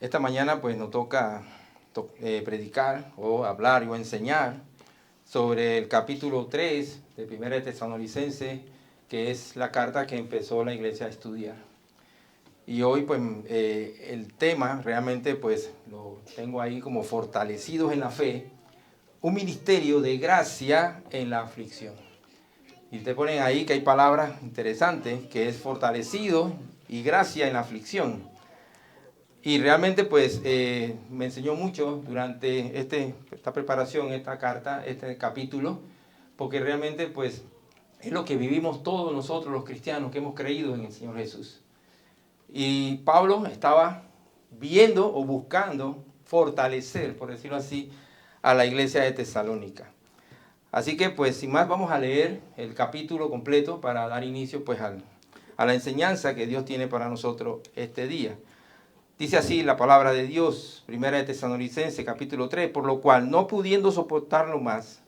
Esta mañana pues nos toca predicar o hablar o enseñar sobre el capítulo 3 de Primera de Tesalonicenses, que es la carta que empezó la iglesia a estudiar. Y hoy pues el tema realmente pues lo tengo ahí como fortalecidos en la fe, un ministerio de gracia en la aflicción. Y te ponen ahí que hay palabras interesantes, que es fortalecido y gracia en la aflicción. Y realmente pues me enseñó mucho durante esta preparación, esta carta, este capítulo, porque realmente pues es lo que vivimos todos nosotros los cristianos que hemos creído en el Señor Jesús. Y Pablo estaba viendo o buscando fortalecer, por decirlo así, a la iglesia de Tesalónica. Así que pues sin más vamos a leer el capítulo completo para dar inicio pues a la enseñanza que Dios tiene para nosotros este día. Dice así la palabra de Dios, Primera de Tesalonicenses, capítulo 3, por lo cual, no pudiendo soportarlo más,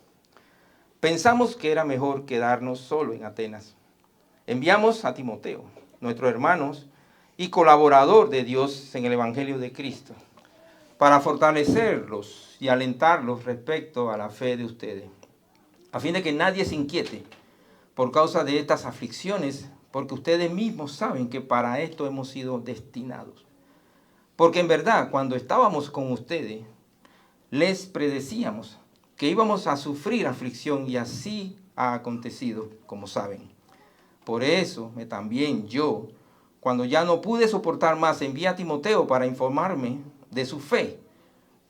pensamos que era mejor quedarnos solo en Atenas. Enviamos a Timoteo, nuestro hermano y colaborador de Dios en el Evangelio de Cristo, para fortalecerlos y alentarlos respecto a la fe de ustedes, a fin de que nadie se inquiete por causa de estas aflicciones, porque ustedes mismos saben que para esto hemos sido destinados. Porque en verdad, cuando estábamos con ustedes, les predecíamos que íbamos a sufrir aflicción y así ha acontecido, como saben. Por eso también yo, cuando ya no pude soportar más, envié a Timoteo para informarme de su fe,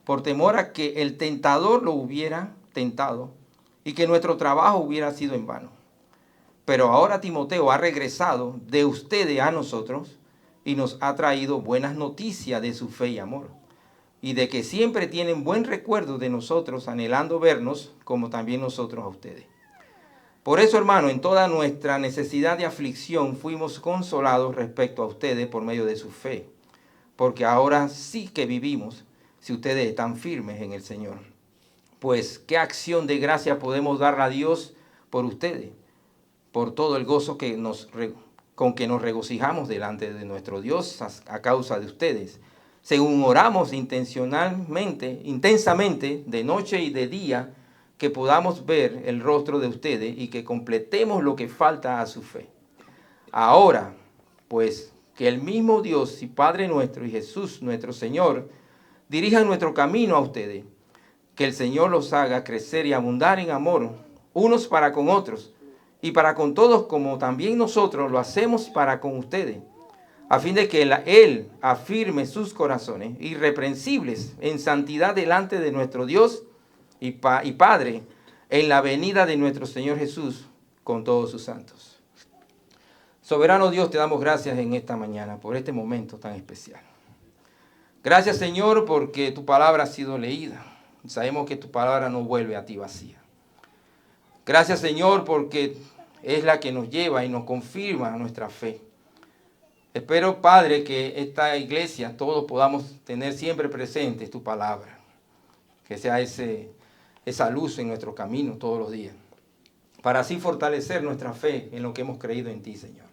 por temor a que el tentador lo hubiera tentado y que nuestro trabajo hubiera sido en vano. Pero ahora Timoteo ha regresado de ustedes a nosotros y nos ha traído buenas noticias de su fe y amor, y de que siempre tienen buen recuerdo de nosotros, anhelando vernos, como también nosotros a ustedes. Por eso, hermano, en toda nuestra necesidad de aflicción fuimos consolados respecto a ustedes por medio de su fe, porque ahora sí que vivimos si ustedes están firmes en el Señor. Pues, ¿qué acción de gracia podemos dar a Dios por ustedes? Por todo el gozo con que nos regocijamos delante de nuestro Dios a causa de ustedes, según oramos intensamente, de noche y de día, que podamos ver el rostro de ustedes y que completemos lo que falta a su fe. Ahora, pues, que el mismo Dios y Padre nuestro y Jesús nuestro Señor dirijan nuestro camino a ustedes, que el Señor los haga crecer y abundar en amor, unos para con otros, y para con todos, como también nosotros lo hacemos para con ustedes, a fin de que Él afirme sus corazones irreprensibles en santidad delante de nuestro Dios y Padre, en la venida de nuestro Señor Jesús con todos sus santos. Soberano Dios, te damos gracias en esta mañana por este momento tan especial. Gracias, Señor, porque tu palabra ha sido leída. Sabemos que tu palabra no vuelve a ti vacía. Gracias, Señor, porque es la que nos lleva y nos confirma nuestra fe. Espero, Padre, que esta iglesia todos podamos tener siempre presente tu palabra. Que sea esa luz en nuestro camino todos los días. Para así fortalecer nuestra fe en lo que hemos creído en ti, Señor.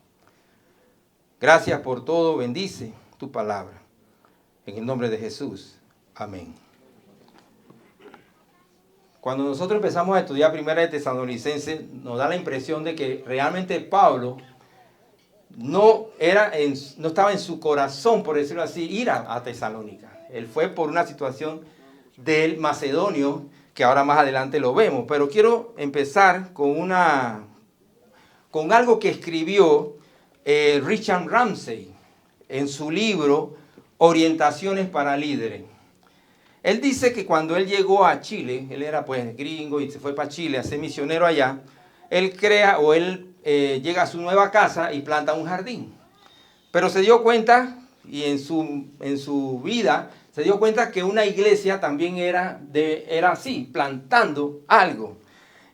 Gracias por todo. Bendice tu palabra. En el nombre de Jesús. Amén. Cuando nosotros empezamos a estudiar Primera de Tesalonicenses, nos da la impresión de que realmente Pablo no estaba en su corazón, por decirlo así, ir a Tesalónica. Él fue por una situación del macedonio, que ahora más adelante lo vemos. Pero quiero empezar con algo que escribió Richard Ramsey en su libro Orientaciones para Líderes. Él dice que cuando él llegó a Chile, él era pues gringo y se fue para Chile a ser misionero allá, él llega a su nueva casa y planta un jardín. Pero se dio cuenta, y en su vida, se dio cuenta que una iglesia también era así, plantando algo.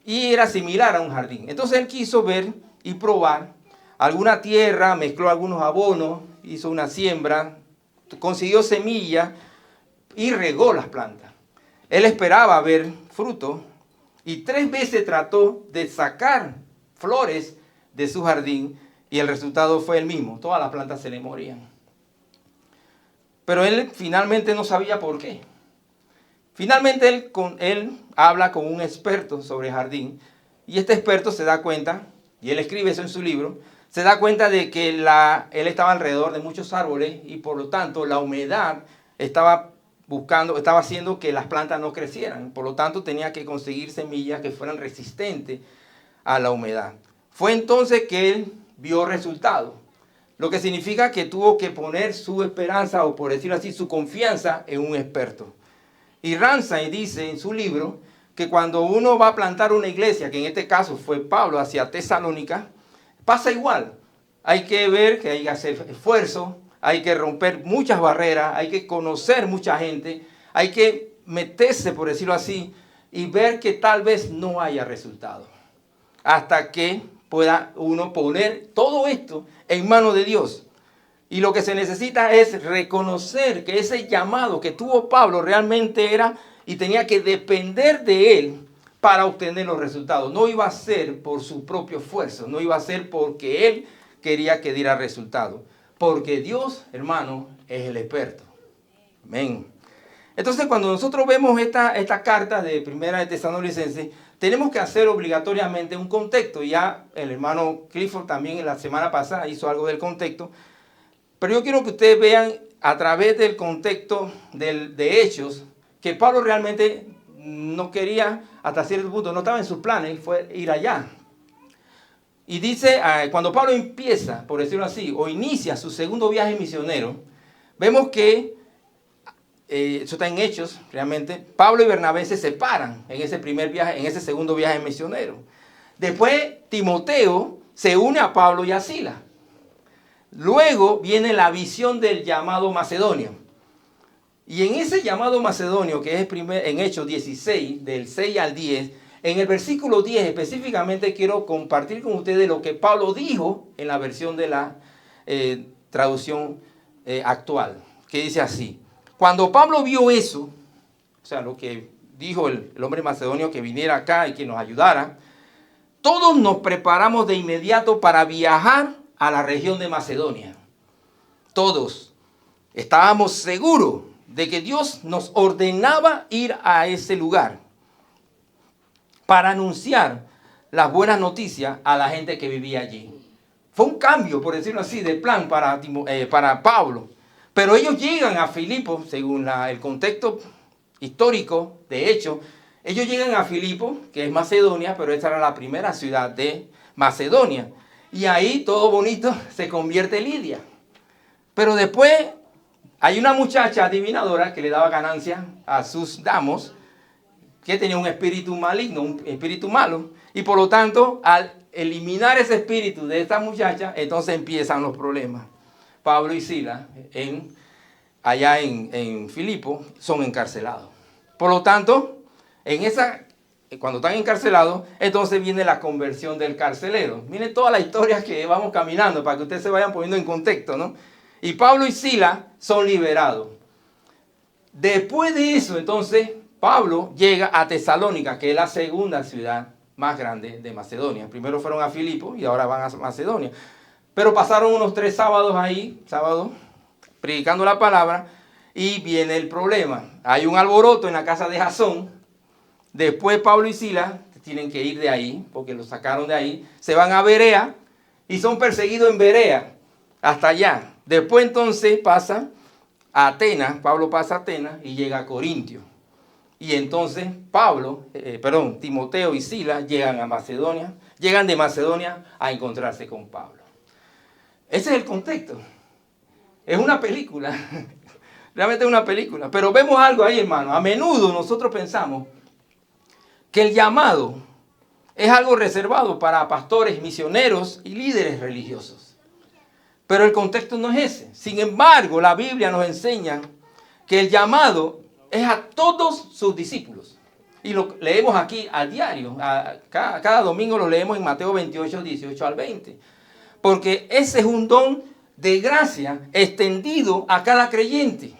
Y era similar a un jardín. Entonces él quiso ver y probar alguna tierra, mezcló algunos abonos, hizo una siembra, consiguió semillas, y regó las plantas. Él esperaba ver fruto y 3 veces trató de sacar flores de su jardín y el resultado fue el mismo. Todas las plantas se le morían. Pero él finalmente no sabía por qué. Finalmente él habla con un experto sobre jardín y este experto se da cuenta, y él escribe eso en su libro, se da cuenta de que él estaba alrededor de muchos árboles y por lo tanto la humedad estaba haciendo que las plantas no crecieran. Por lo tanto tenía que conseguir semillas que fueran resistentes a la humedad. Fue entonces que él vio resultados, lo que significa que tuvo que poner su esperanza, o por decirlo así, su confianza en un experto. Y Ramsay dice en su libro que cuando uno va a plantar una iglesia, que en este caso fue Pablo hacia Tesalónica, pasa igual. Hay que ver que hay que hacer esfuerzo, hay que romper muchas barreras, hay que conocer mucha gente, hay que meterse, por decirlo así, y ver que tal vez no haya resultado. Hasta que pueda uno poner todo esto en manos de Dios. Y lo que se necesita es reconocer que ese llamado que tuvo Pablo realmente era y tenía que depender de él para obtener los resultados. No iba a ser por su propio esfuerzo, no iba a ser porque él quería que diera resultados. Porque Dios, hermano, es el experto. Amén. Entonces, cuando nosotros vemos esta carta de Primera de Tesalonicenses, tenemos que hacer obligatoriamente un contexto. Ya el hermano Clifford también en la semana pasada hizo algo del contexto. Pero yo quiero que ustedes vean a través del contexto de Hechos que Pablo realmente no quería, hasta cierto punto, no estaba en sus planes, fue ir allá. Y dice, cuando Pablo empieza, por decirlo así, o inicia su segundo viaje misionero, vemos que, eso está en Hechos, realmente, Pablo y Bernabé se separan en ese primer viaje, en ese segundo viaje misionero. Después Timoteo se une a Pablo y a Silas. Luego viene la visión del llamado Macedonio. Y en ese llamado macedonio, que es en Hechos 16, del 6 al 10, en el versículo 10 específicamente quiero compartir con ustedes lo que Pablo dijo en la versión de la traducción actual, que dice así: cuando Pablo vio eso, o sea, lo que dijo el hombre macedonio que viniera acá y que nos ayudara, todos nos preparamos de inmediato para viajar a la región de Macedonia. Todos estábamos seguros de que Dios nos ordenaba ir a ese lugar para anunciar las buenas noticias a la gente que vivía allí. Fue un cambio, por decirlo así, de plan para Pablo. Pero ellos llegan a Filipo, según el contexto histórico de hecho, ellos llegan a Filipo, que es Macedonia, pero esta era la primera ciudad de Macedonia. Y ahí todo bonito se convierte en Lidia. Pero después hay una muchacha adivinadora que le daba ganancia a sus damos, que tenía un espíritu maligno, un espíritu malo. Y por lo tanto, al eliminar ese espíritu de esta muchacha, entonces empiezan los problemas. Pablo y Silas, allá en Filipo, son encarcelados. Por lo tanto, cuando están encarcelados, entonces viene la conversión del carcelero. Miren toda la historia que vamos caminando para que ustedes se vayan poniendo en contexto, ¿no? Y Pablo y Silas son liberados. Después de eso, entonces, Pablo llega a Tesalónica, que es la segunda ciudad más grande de Macedonia. Primero fueron a Filipo y ahora van a Macedonia. Pero pasaron unos 3 sábados ahí, predicando la palabra, y viene el problema. Hay un alboroto en la casa de Jasón. Después Pablo y Silas tienen que ir de ahí, porque los sacaron de ahí. Se van a Berea y son perseguidos en Berea, hasta allá. Después entonces pasa a Atenas, Pablo pasa a Atenas y llega a Corintio. Y entonces Timoteo y Silas llegan a Macedonia, llegan de Macedonia a encontrarse con Pablo. Ese es el contexto. Es una película, realmente es una película. Pero vemos algo ahí, hermano. A menudo nosotros pensamos que el llamado es algo reservado para pastores, misioneros y líderes religiosos. Pero el contexto no es ese. Sin embargo, la Biblia nos enseña que el llamado es a todos sus discípulos. Y lo leemos aquí a diario. Cada domingo lo leemos en Mateo 28, 18 al 20. Porque ese es un don de gracia extendido a cada creyente.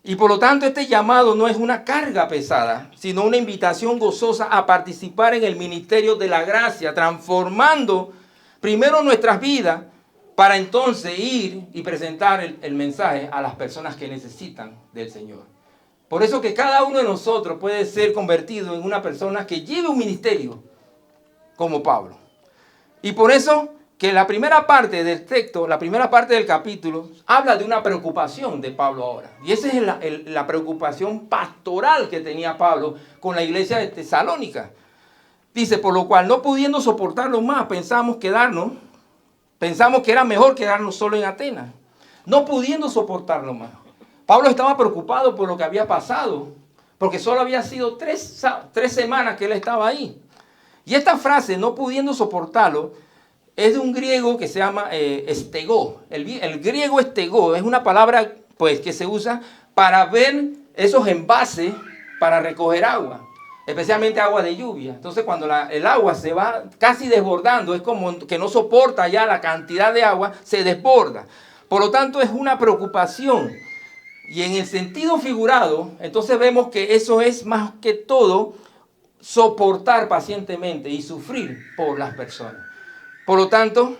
Y por lo tanto este llamado no es una carga pesada, sino una invitación gozosa a participar en el ministerio de la gracia, transformando primero nuestras vidas para entonces ir y presentar el mensaje a las personas que necesitan del Señor. Por eso que cada uno de nosotros puede ser convertido en una persona que lleve un ministerio como Pablo. Y por eso que la primera parte del texto, la primera parte del capítulo, habla de una preocupación de Pablo ahora. Y esa es la preocupación pastoral que tenía Pablo con la iglesia de Tesalónica. Dice, por lo cual, no pudiendo soportarlo más, pensamos que era mejor quedarnos solo en Atenas. No pudiendo soportarlo más. Pablo estaba preocupado por lo que había pasado, porque solo había sido tres semanas que él estaba ahí. Y esta frase, no pudiendo soportarlo, es de un griego que se llama estegó. El griego estegó es una palabra pues, que se usa para ver esos envases para recoger agua, especialmente agua de lluvia. Entonces cuando el agua se va casi desbordando, es como que no soporta ya la cantidad de agua, se desborda. Por lo tanto es una preocupación. Y en el sentido figurado, entonces vemos que eso es más que todo soportar pacientemente y sufrir por las personas. Por lo tanto,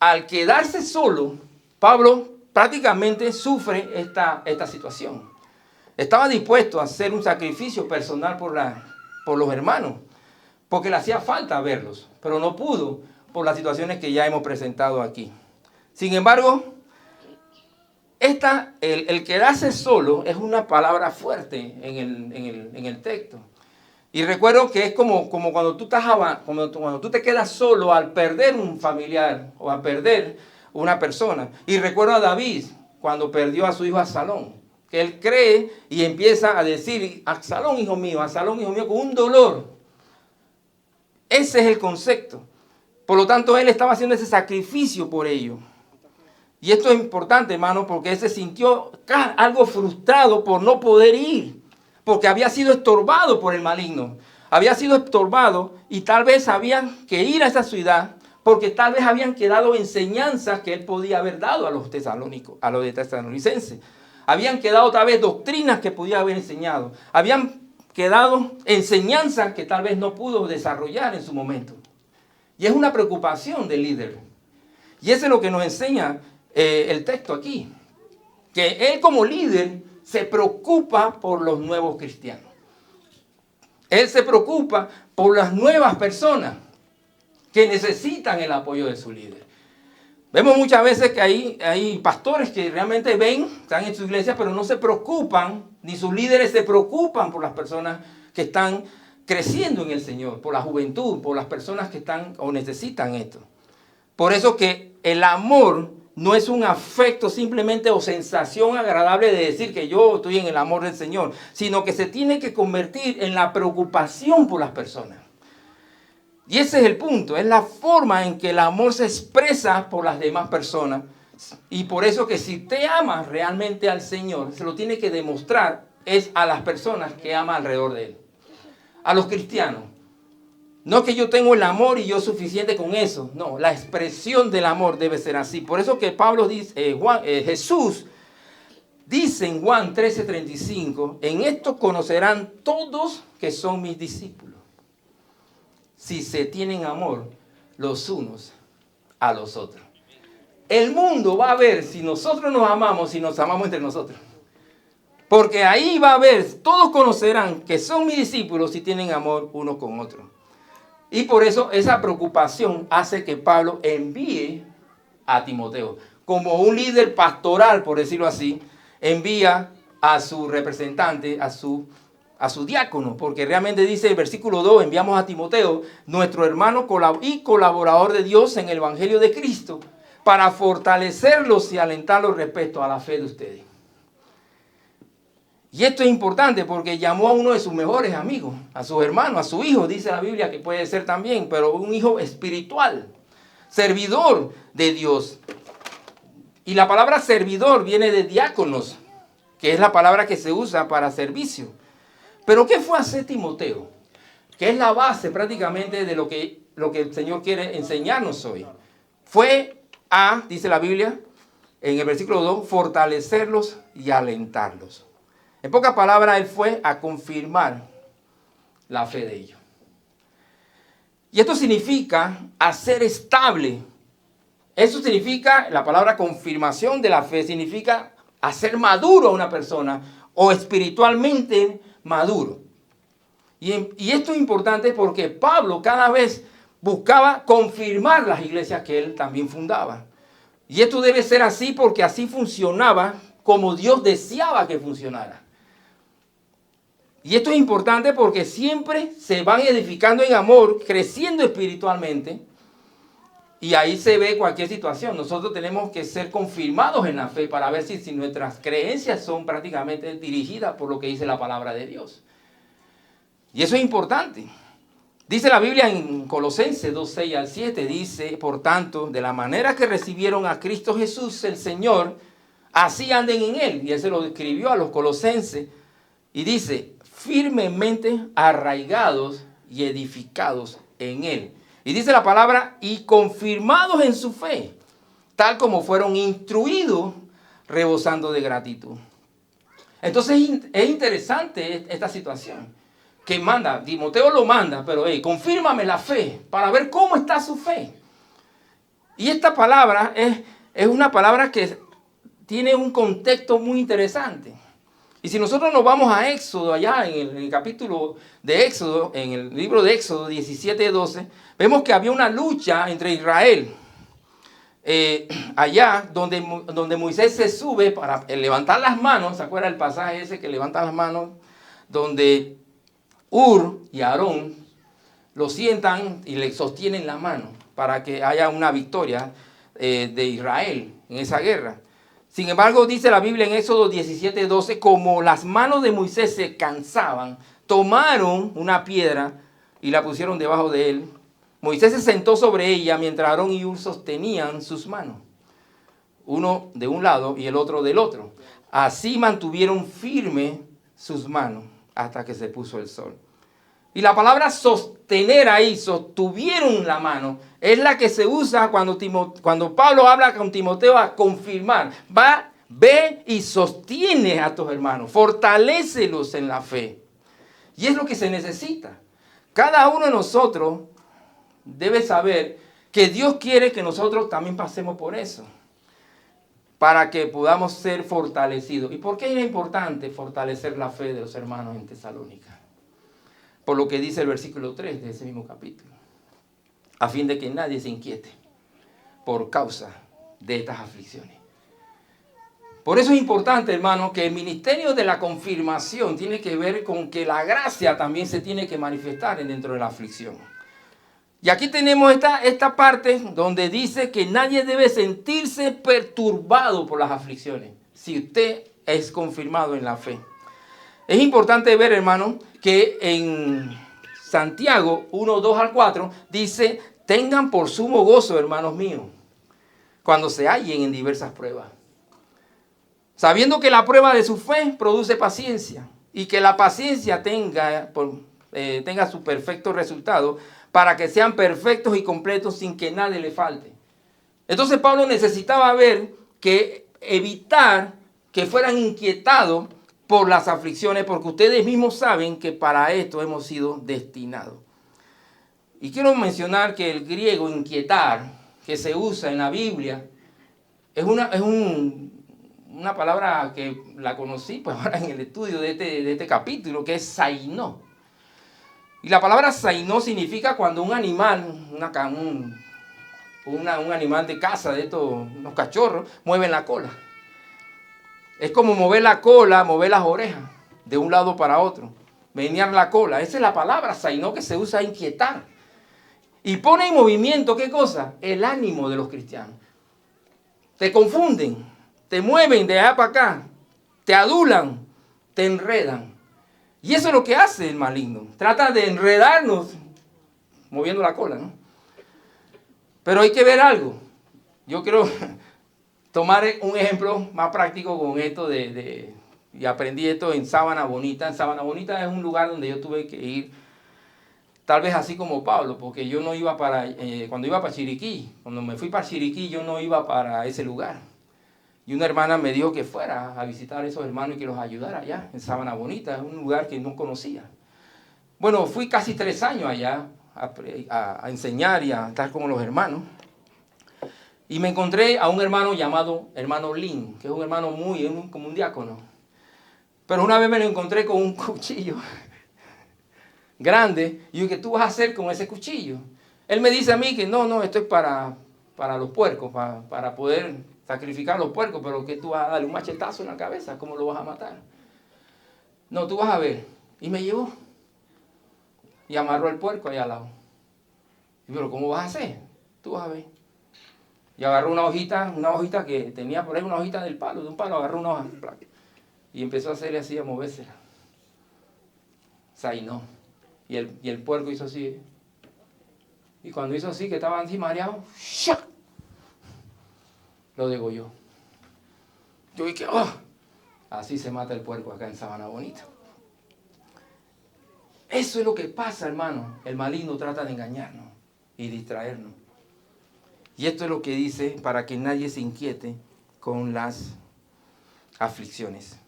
al quedarse solo, Pablo prácticamente sufre esta situación. Estaba dispuesto a hacer un sacrificio personal por los hermanos, porque le hacía falta verlos, pero no pudo por las situaciones que ya hemos presentado aquí. Sin embargo, el quedarse solo es una palabra fuerte en el texto. Y recuerdo que es como cuando tú te quedas solo al perder un familiar o al perder una persona. Y recuerdo a David cuando perdió a su hijo Absalón, que él cree y empieza a decir, Absalón, hijo mío, con un dolor. Ese es el concepto. Por lo tanto, él estaba haciendo ese sacrificio por ello. Y esto es importante, hermano, porque él se sintió algo frustrado por no poder ir. Porque había sido estorbado por el maligno. Había sido estorbado y tal vez habían que ir a esa ciudad porque tal vez habían quedado enseñanzas que él podía haber dado a los tesalonicenses. Habían quedado tal vez doctrinas que podía haber enseñado. Habían quedado enseñanzas que tal vez no pudo desarrollar en su momento. Y es una preocupación del líder. Y eso es lo que nos enseña el texto aquí. Que él como líder se preocupa por los nuevos cristianos. Él se preocupa por las nuevas personas que necesitan el apoyo de su líder. Vemos muchas veces que hay pastores que realmente están en su iglesia, pero no se preocupan, ni sus líderes se preocupan por las personas que están creciendo en el Señor, por la juventud, por las personas que están o necesitan esto. Por eso que el amor no es un afecto simplemente o sensación agradable de decir que yo estoy en el amor del Señor, sino que se tiene que convertir en la preocupación por las personas. Y ese es el punto, es la forma en que el amor se expresa por las demás personas. Y por eso que si te amas realmente al Señor, se lo tiene que demostrar es a las personas que ama alrededor de Él. A los cristianos. No que yo tengo el amor y yo suficiente con eso. No, la expresión del amor debe ser así. Por eso que Pablo dice, Jesús dice en Juan 13:35, en esto conocerán todos que son mis discípulos. Si se tienen amor los unos a los otros. El mundo va a ver si nosotros nos amamos, si nos amamos entre nosotros. Porque ahí va a ver, todos conocerán que son mis discípulos si tienen amor unos con otros. Y por eso esa preocupación hace que Pablo envíe a Timoteo. Como un líder pastoral, por decirlo así, envía a su representante, a su diácono. Porque realmente dice el versículo 2, enviamos a Timoteo, nuestro hermano y colaborador de Dios en el Evangelio de Cristo, para fortalecerlos y alentarlos respecto a la fe de ustedes. Y esto es importante porque llamó a uno de sus mejores amigos, a su hermano, a su hijo, dice la Biblia que puede ser también, pero un hijo espiritual, servidor de Dios. Y la palabra servidor viene de diáconos, que es la palabra que se usa para servicio. Pero ¿qué fue a hacer Timoteo? Que es la base prácticamente de lo que el Señor quiere enseñarnos hoy. Fue a, dice la Biblia, en el versículo 2, fortalecerlos y alentarlos. En pocas palabras, él fue a confirmar la fe de ellos. Y esto significa hacer estable Eso significa, la palabra confirmación de la fe significa hacer maduro a una persona o espiritualmente maduro. Y esto es importante porque Pablo cada vez buscaba confirmar las iglesias que él también fundaba. Y esto debe ser así porque así funcionaba como Dios deseaba que funcionara. Y esto es importante porque siempre se van edificando en amor, creciendo espiritualmente. Y ahí se ve cualquier situación. Nosotros tenemos que ser confirmados en la fe para ver si nuestras creencias son prácticamente dirigidas por lo que dice la palabra de Dios. Y eso es importante. Dice la Biblia en Colosenses 2:6-7, dice, por tanto, de la manera que recibieron a Cristo Jesús, el Señor, así anden en Él. Y Él se lo escribió a los colosenses y dice, firmemente arraigados y edificados en Él. Y dice la palabra, y confirmados en su fe, tal como fueron instruidos, rebosando de gratitud. Entonces es interesante esta situación. Que manda, Timoteo lo manda, pero confírmame la fe para ver cómo está su fe. Y esta palabra es una palabra que tiene un contexto muy interesante. Y si nosotros nos vamos a Éxodo, allá en el capítulo de Éxodo, en el libro de Éxodo 17:12, vemos que había una lucha entre Israel. Allá donde Moisés se sube para levantar las manos, ¿se acuerda el pasaje ese que levanta las manos? Donde Ur y Aarón lo sientan y le sostienen la mano para que haya una victoria de Israel en esa guerra. Sin embargo, dice la Biblia en Éxodo 17:12, como las manos de Moisés se cansaban, tomaron una piedra y la pusieron debajo de él. Moisés se sentó sobre ella mientras Aarón y Ur sostenían sus manos, uno de un lado y el otro del otro. Así mantuvieron firme sus manos hasta que se puso el sol. Y la palabra sostener ahí, sostuvieron la mano, es la que se usa cuando Pablo habla con Timoteo a confirmar. Ve y sostiene a tus hermanos, fortalécelos en la fe. Y es lo que se necesita. Cada uno de nosotros debe saber que Dios quiere que nosotros también pasemos por eso, para que podamos ser fortalecidos. ¿Y por qué es importante fortalecer la fe de los hermanos en Tesalónica? Por lo que dice el versículo 3 de ese mismo capítulo. A fin de que nadie se inquiete por causa de estas aflicciones. Por eso es importante, hermano, que el ministerio de la confirmación tiene que ver con que la gracia también se tiene que manifestar dentro de la aflicción. Y aquí tenemos esta parte donde dice que nadie debe sentirse perturbado por las aflicciones, si usted es confirmado en la fe. Es importante ver, hermano, que en Santiago 1:2-4 dice, tengan por sumo gozo, hermanos míos, cuando se hallen en diversas pruebas. Sabiendo que la prueba de su fe produce paciencia y que la paciencia tenga su perfecto resultado para que sean perfectos y completos sin que nadie le falte. Entonces Pablo necesitaba evitar que fueran inquietados por las aflicciones, porque ustedes mismos saben que para esto hemos sido destinados. Y quiero mencionar que el griego inquietar, que se usa en la Biblia, es una palabra que la conocí pues ahora en el estudio de este capítulo, que es sainó. Y la palabra sainó significa cuando un animal, un animal de caza, de estos, unos cachorros, mueven la cola. Es como mover la cola, mover las orejas de un lado para otro, menear la cola. Esa es la palabra sainó, que se usa a inquietar. Y pone en movimiento, ¿qué cosa? El ánimo de los cristianos. Te confunden, te mueven de allá para acá, te adulan, te enredan. Y eso es lo que hace el maligno. Trata de enredarnos moviendo la cola, ¿no? Pero hay que ver algo. Yo quiero tomar un ejemplo más práctico con esto y aprendí esto en Sabana Bonita. En Sabana Bonita es un lugar donde yo tuve que ir, tal vez así como Pablo, porque yo no iba cuando iba para Chiriquí, cuando me fui para Chiriquí, yo no iba para ese lugar. Y una hermana me dijo que fuera a visitar a esos hermanos y que los ayudara allá en Sabana Bonita, es un lugar que no conocía. Bueno, fui casi 3 años allá a enseñar y a estar con los hermanos. Y me encontré a un hermano llamado hermano Lin, que es un hermano como un diácono. Pero una vez me lo encontré con un cuchillo grande. Y yo, ¿qué tú vas a hacer con ese cuchillo? Él me dice a mí que no, esto es para los puercos, para poder sacrificar los puercos, pero que tú vas a darle un machetazo en la cabeza, ¿cómo lo vas a matar? No, tú vas a ver. Y me llevó. Y amarró el puerco ahí al lado. Y yo, pero ¿cómo vas a hacer? Tú vas a ver. Y agarró una hojita que tenía por ahí, una hojita de un palo, agarró una hoja. Y empezó a hacerle así, a movérsela. Zainó. Y el puerco hizo así. Y cuando hizo así, que estaba así mareado, ¡shac!, lo degolló. Yo dije, ¡oh! Así se mata el puerco acá en Sabana Bonita. Eso es lo que pasa, hermano. El maligno trata de engañarnos y distraernos. Y esto es lo que dice para que nadie se inquiete con las aflicciones.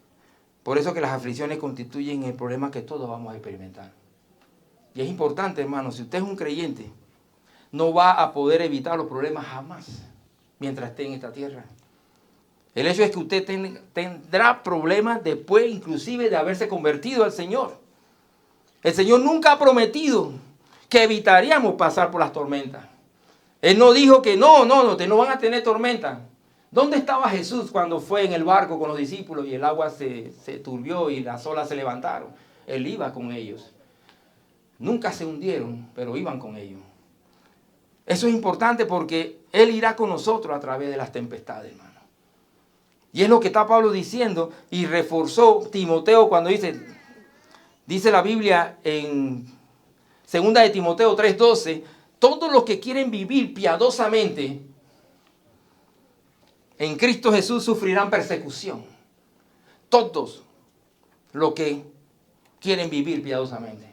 Por eso que las aflicciones constituyen el problema que todos vamos a experimentar. Y es importante, hermano, si usted es un creyente, no va a poder evitar los problemas jamás mientras esté en esta tierra. El hecho es que usted tendrá problemas después inclusive de haberse convertido al Señor. El Señor nunca ha prometido que evitaríamos pasar por las tormentas. Él no dijo que no van a tener tormenta. ¿Dónde estaba Jesús cuando fue en el barco con los discípulos y el agua se turbió y las olas se levantaron? Él iba con ellos. Nunca se hundieron, pero iban con ellos. Eso es importante porque Él irá con nosotros a través de las tempestades, hermano. Y es lo que está Pablo diciendo y reforzó Timoteo cuando dice la Biblia en 2 de Timoteo 3:12, todos los que quieren vivir piadosamente en Cristo Jesús sufrirán persecución. Todos los que quieren vivir piadosamente.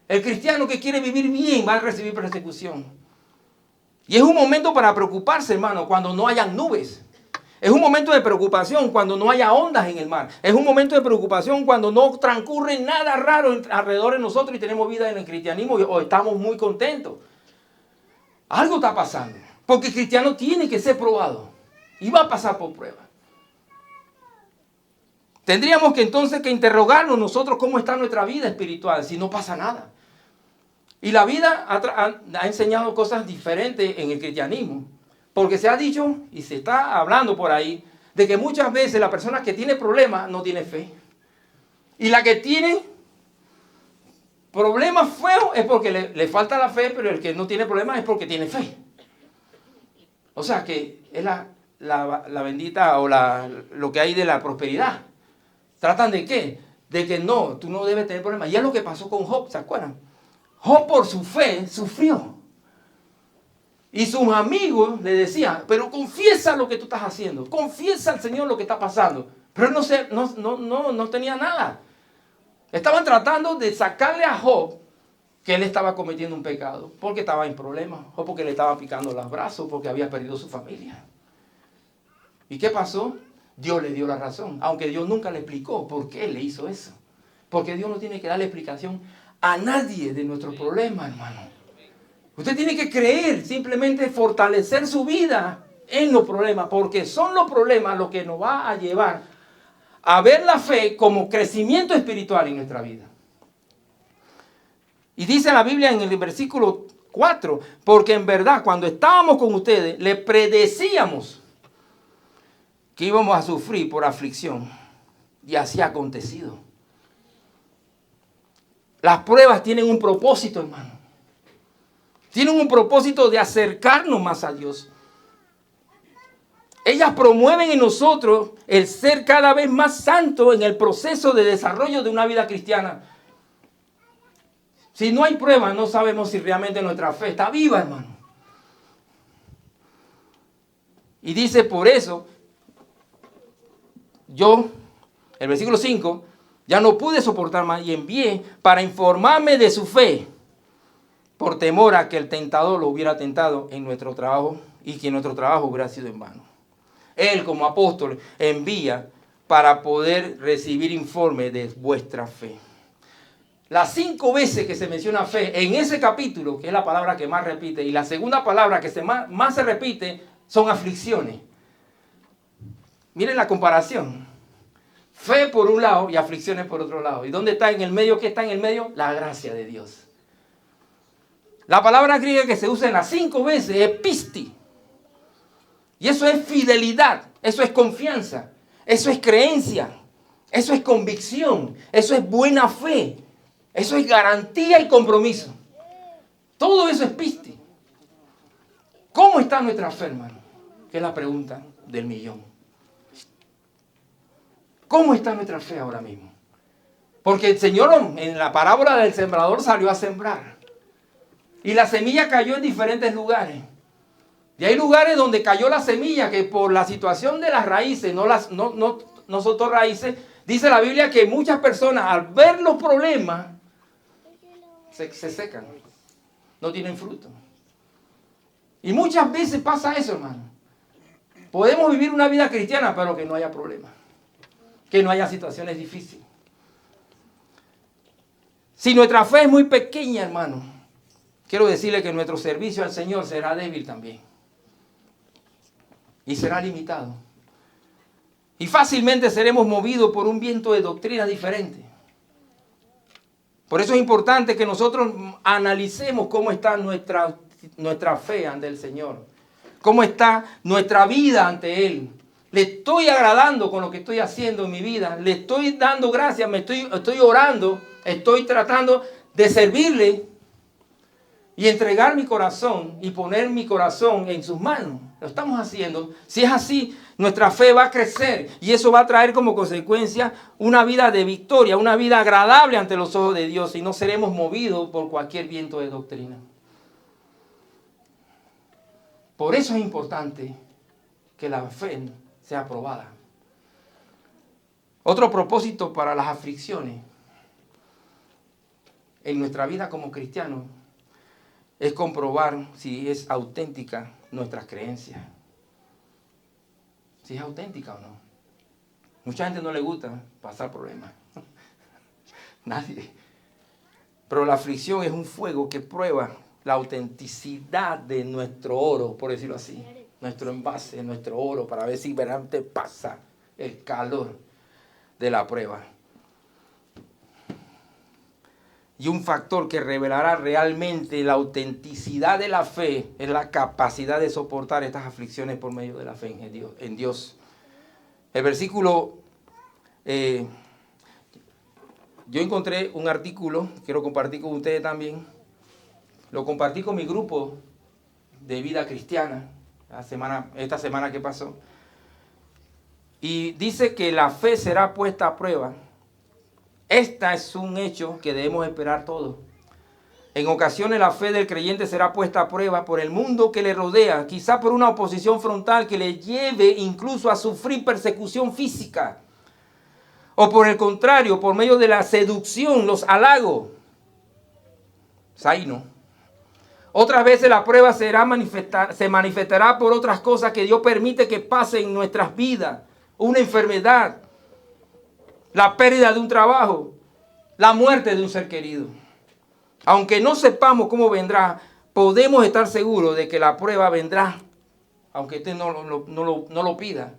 El cristiano que quiere vivir bien va a recibir persecución. Y es un momento para preocuparse, hermano, cuando no hayan nubes. Es un momento de preocupación cuando no haya ondas en el mar. Es un momento de preocupación cuando no transcurre nada raro alrededor de nosotros y tenemos vida en el cristianismo o estamos muy contentos. Algo está pasando. Porque el cristiano tiene que ser probado. Y va a pasar por prueba. Tendríamos que entonces que interrogarnos nosotros cómo está nuestra vida espiritual si no pasa nada. Y la vida ha enseñado cosas diferentes en el cristianismo. Porque se ha dicho y se está hablando por ahí de que muchas veces la persona que tiene problemas no tiene fe. Y la que tiene problemas feos es porque le falta la fe, pero el que no tiene problemas es porque tiene fe. O sea que es la bendita o lo que hay de la prosperidad. ¿Tratan de qué? De que no, tú no debes tener problemas. Y es lo que pasó con Job, ¿se acuerdan? Job por su fe sufrió. Y sus amigos le decían, pero confiesa lo que tú estás haciendo. Confiesa al Señor lo que está pasando. Pero él no tenía nada. Estaban tratando de sacarle a Job que él estaba cometiendo un pecado. Porque estaba en problemas. O porque le estaban picando los brazos. Porque había perdido su familia. ¿Y qué pasó? Dios le dio la razón. Aunque Dios nunca le explicó por qué le hizo eso. Porque Dios no tiene que darle explicación a nadie de nuestros problemas, hermano. Usted tiene que creer, simplemente fortalecer su vida en los problemas, porque son los problemas los que nos va a llevar a ver la fe como crecimiento espiritual en nuestra vida. Y dice la Biblia en el versículo 4, porque en verdad cuando estábamos con ustedes, le predecíamos que íbamos a sufrir por aflicción. Y así ha acontecido. Las pruebas tienen un propósito, hermano. Tienen un propósito de acercarnos más a Dios. Ellas promueven en nosotros el ser cada vez más santo en el proceso de desarrollo de una vida cristiana. Si no hay pruebas, no sabemos si realmente nuestra fe está viva, hermano. Y dice por eso, el versículo 5, ya no pude soportar más y envié para informarme de su fe, por temor a que el tentador lo hubiera tentado en nuestro trabajo y que nuestro trabajo hubiera sido en vano. Él como apóstol envía para poder recibir informe de vuestra fe. Las 5 veces que se menciona fe en ese capítulo, que es la palabra que más repite, y la segunda palabra que más se repite son aflicciones. Miren la comparación. Fe por un lado y aflicciones por otro lado. ¿Y dónde está en el medio? ¿Qué está en el medio? La gracia de Dios. La palabra griega que se usa en las 5 veces es pisti. Y eso es fidelidad, eso es confianza, eso es creencia, eso es convicción, eso es buena fe, eso es garantía y compromiso. Todo eso es pisti. ¿Cómo está nuestra fe, hermano? Que es la pregunta del millón. ¿Cómo está nuestra fe ahora mismo? Porque el Señor en la parábola del sembrador salió a sembrar. Y la semilla cayó en diferentes lugares. Y hay lugares donde cayó la semilla que por la situación de las raíces, no soltó raíces. Dice la Biblia que muchas personas al ver los problemas se secan. No tienen fruto. Y muchas veces pasa eso, hermano. Podemos vivir una vida cristiana, pero que no haya problemas. Que no haya situaciones difíciles. Si nuestra fe es muy pequeña, hermano, quiero decirle que nuestro servicio al Señor será débil también. Y será limitado. Y fácilmente seremos movidos por un viento de doctrina diferente. Por eso es importante que nosotros analicemos cómo está nuestra fe ante el Señor. Cómo está nuestra vida ante Él. Le estoy agradando con lo que estoy haciendo en mi vida. Le estoy dando gracias, estoy orando. Estoy tratando de servirle y entregar mi corazón y poner mi corazón en sus manos. Lo estamos haciendo. Si es así, nuestra fe va a crecer y eso va a traer como consecuencia una vida de victoria, una vida agradable ante los ojos de Dios y no seremos movidos por cualquier viento de doctrina. Por eso es importante que la fe sea aprobada. Otro propósito para las aflicciones en nuestra vida como cristianos es comprobar si es auténtica nuestras creencias. Si es auténtica o no. Mucha gente no le gusta pasar problemas. Nadie. Pero la aflicción es un fuego que prueba la autenticidad de nuestro oro, por decirlo así. Nuestro envase, nuestro oro, para ver si verdaderamente pasa el calor de la prueba. Y un factor que revelará realmente la autenticidad de la fe es la capacidad de soportar estas aflicciones por medio de la fe en Dios. El versículo, yo encontré un artículo, quiero compartir con ustedes también. Lo compartí con mi grupo de vida cristiana esta semana que pasó. Y dice que la fe será puesta a prueba. Esta es un hecho que debemos esperar todos. En ocasiones la fe del creyente será puesta a prueba por el mundo que le rodea, quizá por una oposición frontal que le lleve incluso a sufrir persecución física. O por el contrario, por medio de la seducción, los halagos. Ahí no. Otras veces la prueba se manifestará por otras cosas que Dios permite que pasen en nuestras vidas. Una enfermedad, la pérdida de un trabajo, la muerte de un ser querido. Aunque no sepamos cómo vendrá, podemos estar seguros de que la prueba vendrá, aunque usted no lo pida.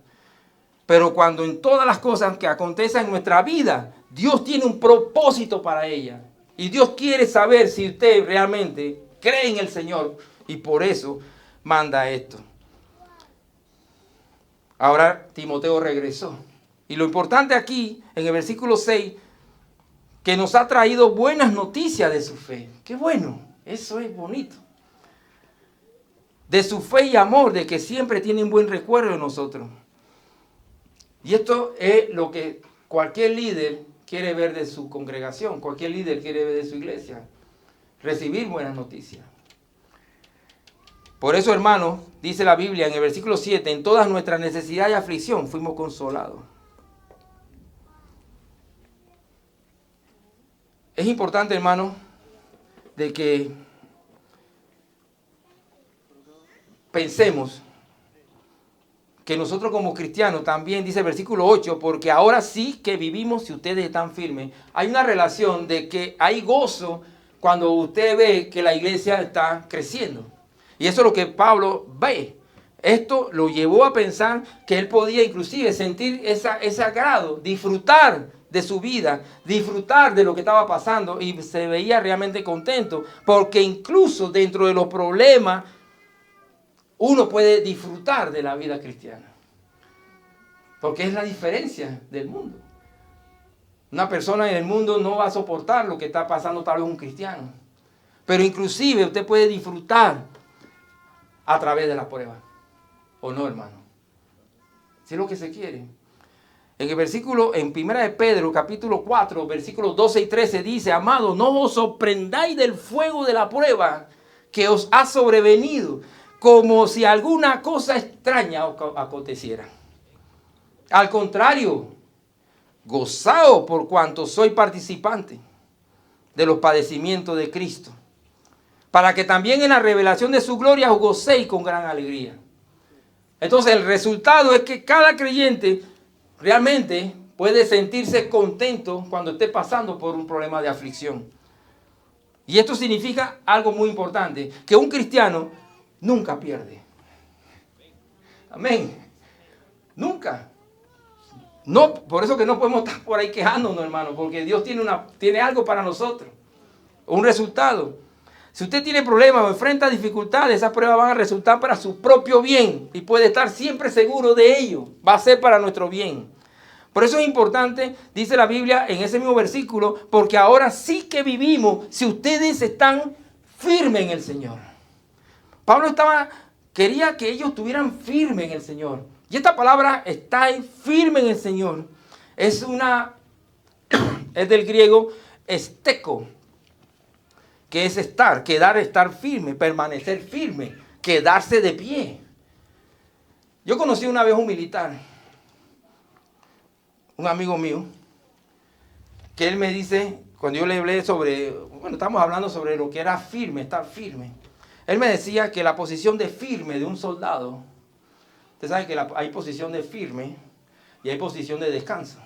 Pero cuando en todas las cosas que acontecen en nuestra vida, Dios tiene un propósito para ella. Y Dios quiere saber si usted realmente cree en el Señor y por eso manda esto. Ahora Timoteo regresó. Y lo importante aquí, en el versículo 6, que nos ha traído buenas noticias de su fe. ¡Qué bueno! Eso es bonito. De su fe y amor, de que siempre tienen buen recuerdo de nosotros. Y esto es lo que cualquier líder quiere ver de su congregación, cualquier líder quiere ver de su iglesia. Recibir buenas noticias. Por eso, hermanos, dice la Biblia en el versículo 7, en todas nuestras necesidades y aflicción fuimos consolados. Es importante, hermano, de que pensemos que nosotros como cristianos también, dice el versículo 8, porque ahora sí que vivimos si ustedes están firmes. Hay una relación de que hay gozo cuando usted ve que la iglesia está creciendo. Y eso es lo que Pablo ve. Esto lo llevó a pensar que él podía inclusive sentir ese agrado, disfrutar de su vida, disfrutar de lo que estaba pasando, y se veía realmente contento, porque incluso dentro de los problemas uno puede disfrutar de la vida cristiana, porque es la diferencia del mundo. Una persona en el mundo no va a soportar lo que está pasando tal vez un cristiano, pero inclusive usted puede disfrutar a través de la prueba, ¿o no, hermano? Si es lo que se quiere. En el versículo, en 1 de Pedro, capítulo 4, versículos 12 y 13, dice: amados, no os sorprendáis del fuego de la prueba que os ha sobrevenido, como si alguna cosa extraña aconteciera. Al contrario, gozaos por cuanto soy participante de los padecimientos de Cristo, para que también en la revelación de su gloria os gocéis con gran alegría. Entonces el resultado es que cada creyente realmente puede sentirse contento cuando esté pasando por un problema de aflicción. Y esto significa algo muy importante, que un cristiano nunca pierde. Amén. Nunca. No, por eso que no podemos estar por ahí quejándonos, hermano, porque Dios tiene algo para nosotros, un resultado. Si usted tiene problemas o enfrenta dificultades, esas pruebas van a resultar para su propio bien y puede estar siempre seguro de ello. Va a ser para nuestro bien. Por eso es importante, dice la Biblia en ese mismo versículo, porque ahora sí que vivimos si ustedes están firmes en el Señor. Pablo quería que ellos estuvieran firmes en el Señor. Y esta palabra, estar firme en el Señor, es del griego esteco, que es estar, estar firme, permanecer firme, quedarse de pie. Yo conocí una vez un militar, un amigo mío, que él me dice, cuando yo le hablé estamos hablando sobre lo que era firme, estar firme. Él me decía que la posición de firme de un soldado, usted sabe que hay posición de firme y hay posición de descanso.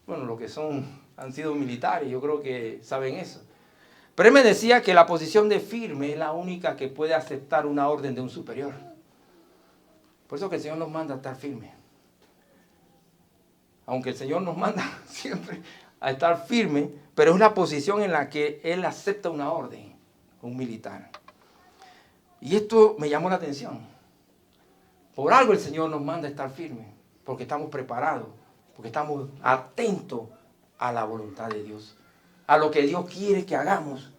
Bueno, los que han sido militares, yo creo que saben eso. Pero él me decía que la posición de firme es la única que puede aceptar una orden de un superior. Por eso que el Señor nos manda a estar firmes. Aunque el Señor nos manda siempre a estar firmes, pero es la posición en la que Él acepta una orden, un militar. Y esto me llamó la atención. Por algo el Señor nos manda a estar firmes, porque estamos preparados, porque estamos atentos a la voluntad de Dios, a lo que Dios quiere que hagamos.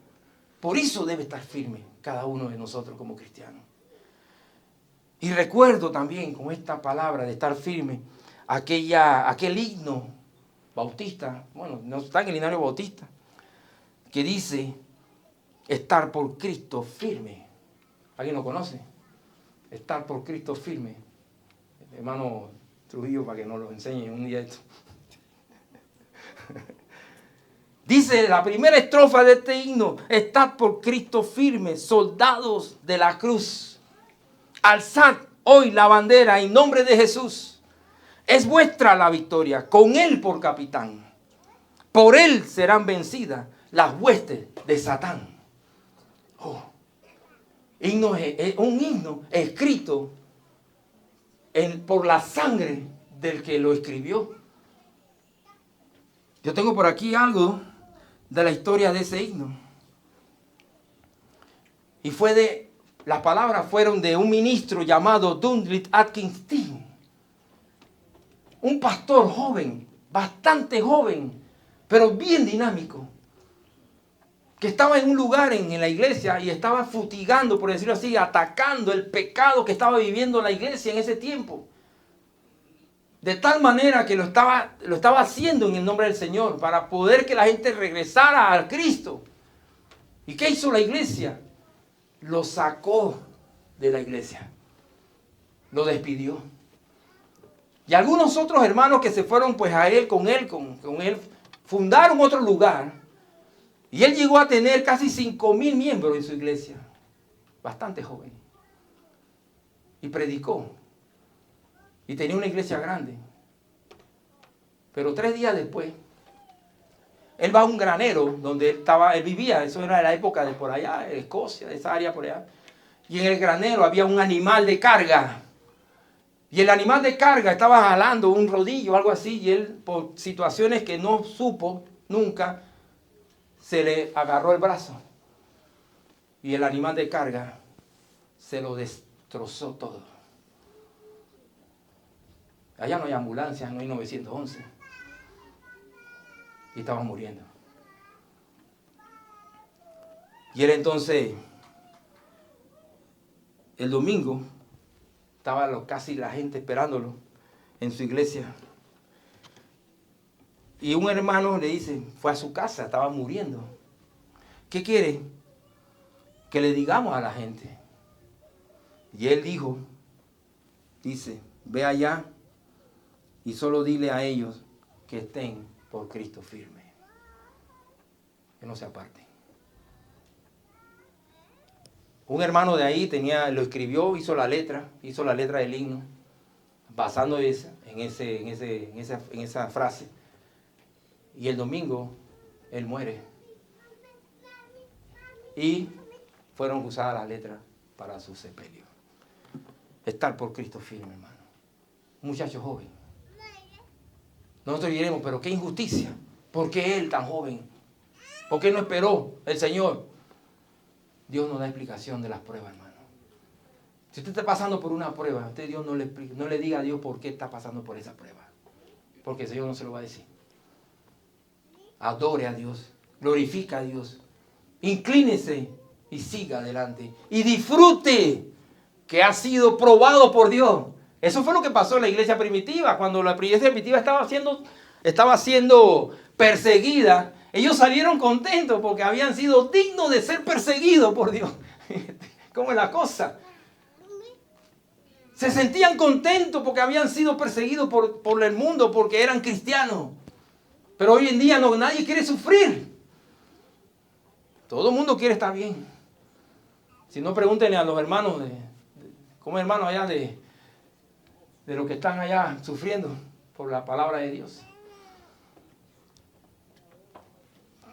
Por eso debe estar firme cada uno de nosotros como cristianos. Y recuerdo también con esta palabra de estar firme aquel himno bautista, bueno, no está en el himnario bautista, que dice estar por Cristo firme. ¿Alguien lo conoce? Estar por Cristo firme. Hermano Trujillo, para que nos lo enseñe un día esto. Dice la primera estrofa de este himno: estad por Cristo firme, soldados de la cruz. Alzad hoy la bandera en nombre de Jesús. Es vuestra la victoria, con Él por capitán. Por Él serán vencidas las huestes de Satán. Oh, un himno escrito por la sangre del que lo escribió. Yo tengo por aquí algo de la historia de ese himno. Y las palabras fueron de un ministro llamado Dudley Atkins Tyng. Un pastor joven, bastante joven, pero bien dinámico, que estaba en un lugar en la iglesia y estaba futigando, por decirlo así, atacando el pecado que estaba viviendo la iglesia en ese tiempo. De tal manera que lo estaba haciendo en el nombre del Señor, para poder que la gente regresara a Cristo. ¿Y qué hizo la iglesia? Lo sacó de la iglesia. Lo despidió. Y algunos otros hermanos que se fueron pues con él, fundaron otro lugar. Y él llegó a tener casi 5,000 miembros en su iglesia. Bastante joven. Y predicó. Y tenía una iglesia grande. Pero 3 días después, él va a un granero donde él vivía. Eso era la época de por allá, Escocia, de esa área por allá. y en el granero había un animal de carga. Y el animal de carga estaba jalando un rodillo o algo así, y él, por situaciones que no supo nunca, se le agarró el brazo. Y el animal de carga se lo destrozó todo. Allá no hay ambulancia, no hay 911. Y estaba muriendo. Y él entonces, el domingo, estaba casi la gente esperándolo en su iglesia. Y un hermano le dice, fue a su casa, estaba muriendo. ¿Qué quiere? Que le digamos a la gente. Y él dice, ve allá y solo dile a ellos que estén por Cristo firme. Que no se aparten. Un hermano de ahí lo escribió, hizo la letra del himno, basando en esa frase. Y el domingo, él muere. Y fueron usadas las letras para su sepelio. Estar por Cristo firme, hermano. Un muchacho joven. Nosotros diremos, pero qué injusticia. ¿Por qué él tan joven? ¿Por qué no esperó el Señor? Dios nos da explicación de las pruebas, hermano. Si usted está pasando por una prueba, Dios no le diga a Dios por qué está pasando por esa prueba. Porque el Señor no se lo va a decir. Adore a Dios, glorifica a Dios, inclínese y siga adelante. Y disfrute que ha sido probado por Dios. Eso fue lo que pasó en la iglesia primitiva. Cuando la iglesia primitiva estaba siendo perseguida, ellos salieron contentos porque habían sido dignos de ser perseguidos por Dios. ¿Cómo es la cosa? Se sentían contentos porque habían sido perseguidos por el mundo, porque eran cristianos. Pero hoy en día nadie quiere sufrir. Todo el mundo quiere estar bien. Si no, pregúntenle a los hermanos, como hermanos allá de los que están allá sufriendo por la palabra de Dios.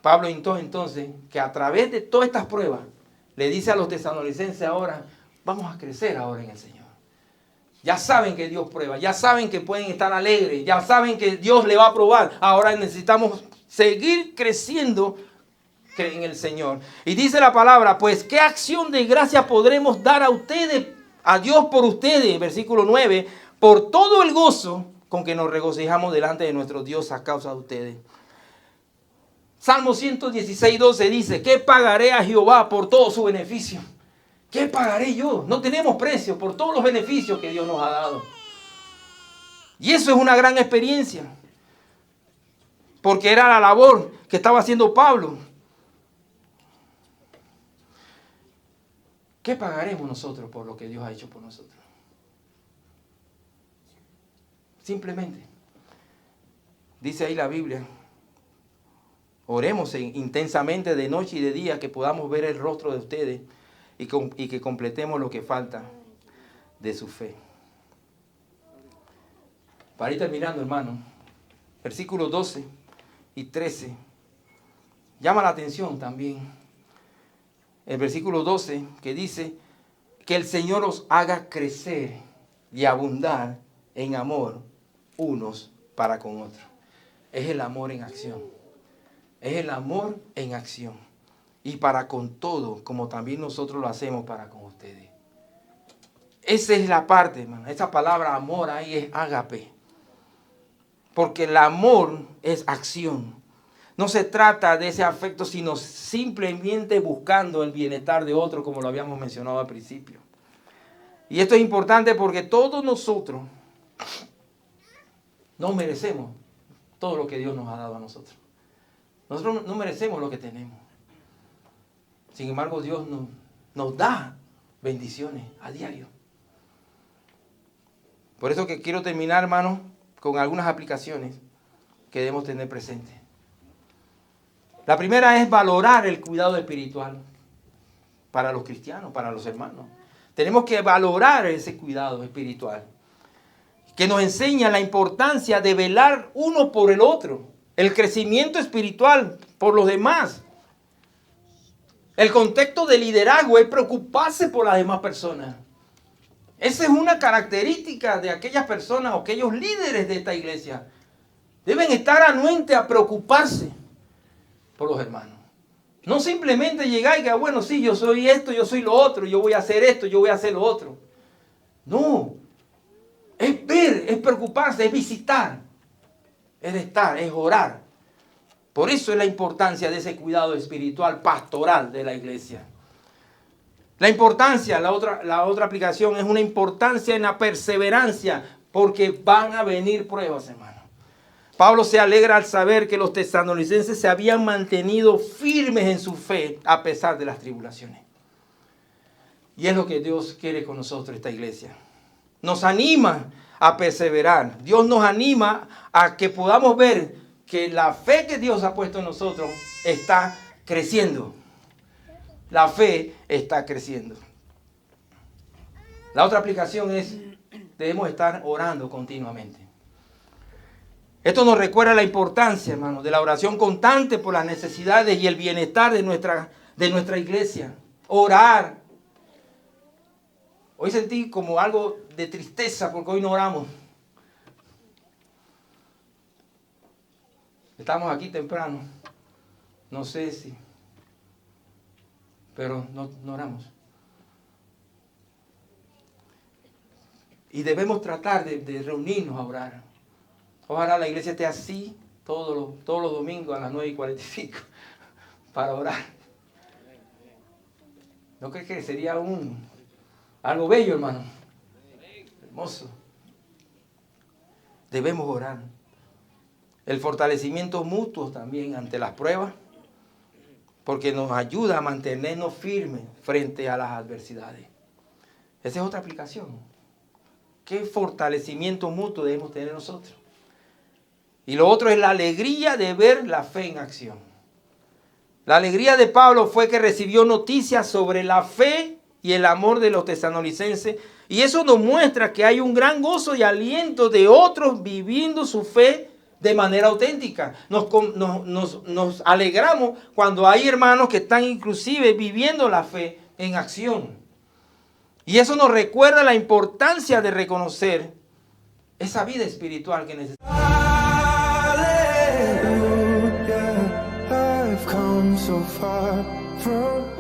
Pablo entonces, que a través de todas estas pruebas, le dice a los tesalonicenses ahora, vamos a crecer ahora en el Señor. Ya saben que Dios prueba, ya saben que pueden estar alegres, ya saben que Dios le va a probar. Ahora necesitamos seguir creciendo en el Señor. Y dice la palabra, pues qué acción de gracia podremos dar a ustedes, a Dios por ustedes, versículo 9, por todo el gozo con que nos regocijamos delante de nuestro Dios a causa de ustedes. Salmo 116, 12 dice, ¿qué pagaré a Jehová por todo su beneficio? ¿Qué pagaré yo? No tenemos precio por todos los beneficios que Dios nos ha dado. Y eso es una gran experiencia. Porque era la labor que estaba haciendo Pablo. ¿Qué pagaremos nosotros por lo que Dios ha hecho por nosotros? Simplemente. Dice ahí la Biblia. Oremos intensamente de noche y de día que podamos ver el rostro de ustedes y que completemos lo que falta de su fe. Para ir terminando, hermano, versículos 12 y 13 llama la atención también. El versículo 12 que dice que el Señor os haga crecer y abundar en amor unos para con otros. Es el amor en acción. Es el amor en acción. Y para con todo, como también nosotros lo hacemos para con ustedes. Esa es la parte, hermano. Esa palabra amor ahí es ágape. Porque el amor es acción. No se trata de ese afecto, sino simplemente buscando el bienestar de otro, como lo habíamos mencionado al principio. Y esto es importante porque todos nosotros no merecemos todo lo que Dios nos ha dado a nosotros. Nosotros no merecemos lo que tenemos. Sin embargo, Dios nos da bendiciones a diario. Por eso que quiero terminar, hermano, con algunas aplicaciones que debemos tener presentes. La primera es valorar el cuidado espiritual para los cristianos, para los hermanos. Tenemos que valorar ese cuidado espiritual que nos enseña la importancia de velar uno por el otro, el crecimiento espiritual por los demás. El contexto de liderazgo es preocuparse por las demás personas. Esa es una característica de aquellas personas o aquellos líderes de esta iglesia. Deben estar anuentes a preocuparse por los hermanos. No simplemente llegar y que, bueno, sí, yo soy esto, yo soy lo otro, yo voy a hacer esto, yo voy a hacer lo otro. No. Es ver, es preocuparse, es visitar, es estar, es orar. Por eso es la importancia de ese cuidado espiritual, pastoral de la iglesia. La importancia, la otra aplicación es una importancia en la perseverancia, porque van a venir pruebas, hermano. Pablo se alegra al saber que los tesalonicenses se habían mantenido firmes en su fe a pesar de las tribulaciones. Y es lo que Dios quiere con nosotros, esta iglesia. Nos anima a perseverar. Dios nos anima a que podamos ver que la fe que Dios ha puesto en nosotros está creciendo. La fe está creciendo. La otra aplicación es, debemos estar orando continuamente. Esto nos recuerda la importancia, hermano, de la oración constante por las necesidades y el bienestar de nuestra iglesia. Orar. Hoy sentí como algo de tristeza porque hoy no oramos. Estamos aquí temprano. No sé si, pero no oramos. Y debemos tratar de reunirnos a orar. Ojalá la iglesia esté así todos los domingos a las 9:45 para orar. ¿No crees que sería algo bello, hermano? Hermoso. Debemos orar. El fortalecimiento mutuo también ante las pruebas, porque nos ayuda a mantenernos firmes frente a las adversidades. Esa es otra aplicación. ¿Qué fortalecimiento mutuo debemos tener nosotros? Y lo otro es la alegría de ver la fe en acción. La alegría de Pablo fue que recibió noticias sobre la fe y el amor de los tesalonicenses. Y eso nos muestra que hay un gran gozo y aliento de otros viviendo su fe de manera auténtica. Nos alegramos cuando hay hermanos que están inclusive viviendo la fe en acción. Y eso nos recuerda la importancia de reconocer esa vida espiritual que necesitamos. So far from